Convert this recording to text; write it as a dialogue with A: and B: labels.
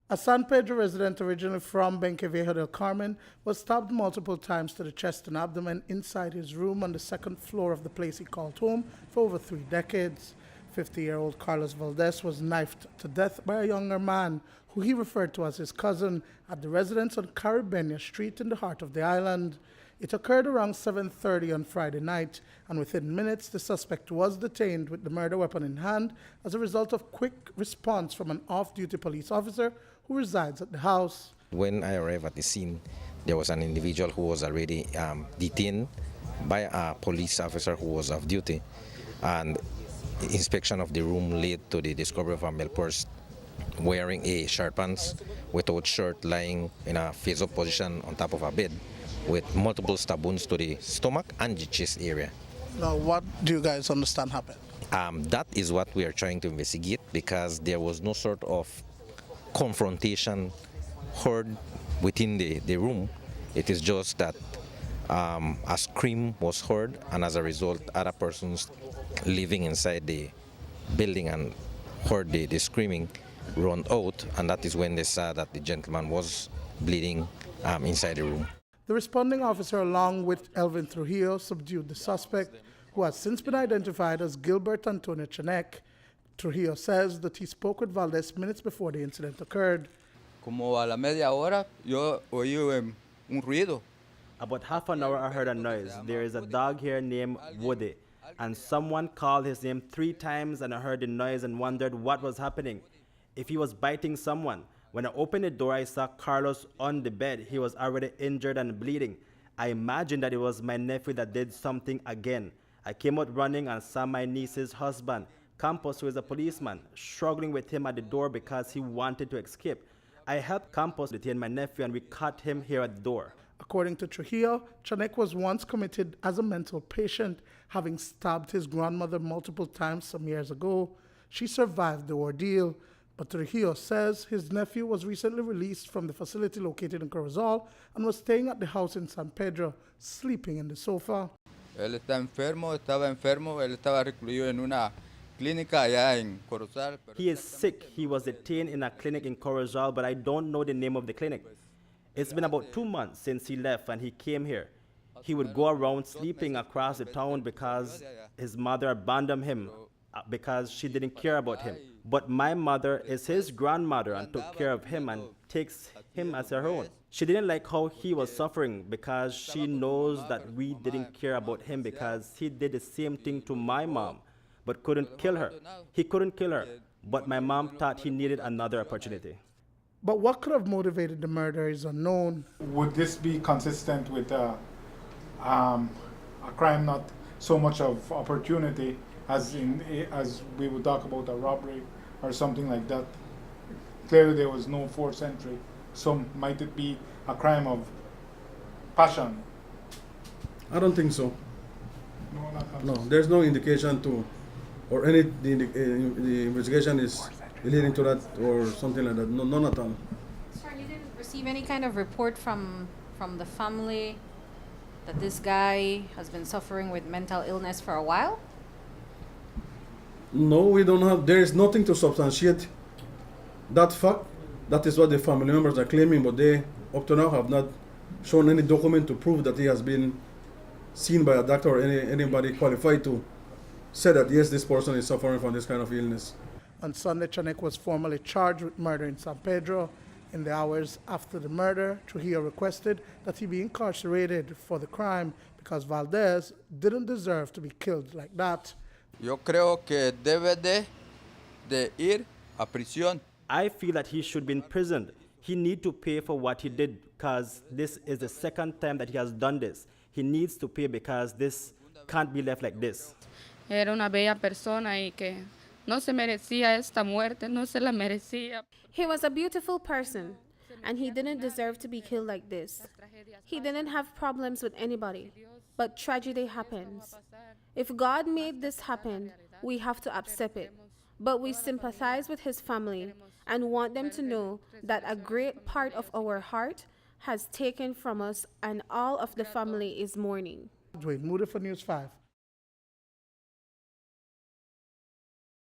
A: A San Pedro resident originally from Benque del Carmen was stabbed multiple times to the chest and abdomen inside his room on the second floor of the place he called home for over 3 decades. 50-year-old Carlos Valdes was knifed to death by a younger man who he referred to as his cousin at the residence on Caribeña Street in the heart of the island. It occurred around 7:30 on Friday night, and within minutes the suspect was detained with the murder weapon in hand as a result of quick response from an off-duty police officer who resides at the house.
B: When I arrived at the scene, there was an individual who was already detained by a police officer who was off duty, and inspection of the room led to the discovery of a male person wearing a short pants without shirt, lying in a face-up position on top of a bed with multiple stab wounds to the stomach and the chest area.
A: Now, what do you guys understand happened?
B: That is what we are trying to investigate, because there was no sort of confrontation heard within the room. It is just that a scream was heard, and as a result, other persons living inside the building and heard the screaming run out, and that is when they saw that the gentleman was bleeding inside the room.
A: The responding officer, along with Elvin Trujillo, subdued the suspect, who has since been identified as Gilbert Chanek. Trujillo says that he spoke with Valdes minutes before the incident occurred.
C: Como a la media hora, yo oí un ruido.
D: About half an hour I heard a noise. There is a dog here named Moody, and someone called his name 3 times, and I heard the noise and wondered what was happening, if he was biting someone. When I opened the door, I saw Carlos on the bed. He was already injured and bleeding. I imagined that it was my nephew that did something again. I came out running and saw my niece's husband, Campus, who is a policeman, struggling with him at the door because he wanted to escape. I helped Campus detain my nephew, and we caught him here at the door.
A: According to Trujillo, Chanek was once committed as a mental patient, having stabbed his grandmother multiple times some years ago. She survived the ordeal, but Trujillo says his nephew was recently released from the facility located in Corozal and was staying at the house in San Pedro, sleeping in the sofa.
C: Él estaba enfermo, él estaba recluido en una clínica allá en Corozal.
D: He is sick. He was detained in a clinic in Corozal, but I don't know the name of the clinic. It's been about 2 months since he left and he came here. He would go around sleeping across the town because his mother abandoned him because she didn't care about him. But my mother is his grandmother and took care of him and takes him as her own. She didn't like how he was suffering because she knows that we didn't care about him because he did the same thing to my mom, but couldn't kill her. He couldn't kill her, but my mom thought he needed another opportunity.
A: But what could have motivated the murder is unknown.
E: Would this be consistent with a crime not so much of opportunity as we would talk about a robbery or something like that? Clearly there was no forced entry. So might it be a crime of passion?
F: I don't think so. No, there's no indication to, or the investigation is leading to that or something like that. No, none at all.
G: Sir, you didn't receive any kind of report from the family that this guy has been suffering with mental illness for a while?
F: No, we don't have. There is nothing to substantiate that fact. That is what the family members are claiming, but they, up to now, have not shown any document to prove that he has been seen by a doctor or anybody qualified to say that, yes, this person is suffering from this kind of illness.
A: On Sunday, Chanek was formally charged with murder in San Pedro. In the hours after the murder, Trujillo requested that he be incarcerated for the crime because Valdes didn't deserve to be killed like that.
C: Yo creo que debe de ir a prisión.
D: I feel that he should be imprisoned. He needs to pay for what he did because this is the second time that he has done this. He needs to pay because this can't be left like this.
H: Era una bella persona y que no se merecía esta muerte, no se la merecía.
I: He was a beautiful person, and he didn't deserve to be killed like this. He didn't have problems with anybody, but tragedy happens. If God made this happen, we have to accept it. But we sympathize with his family and want them to know that a great part of our heart has taken from us and all of the family is mourning.
A: Duane, Moody for News 5.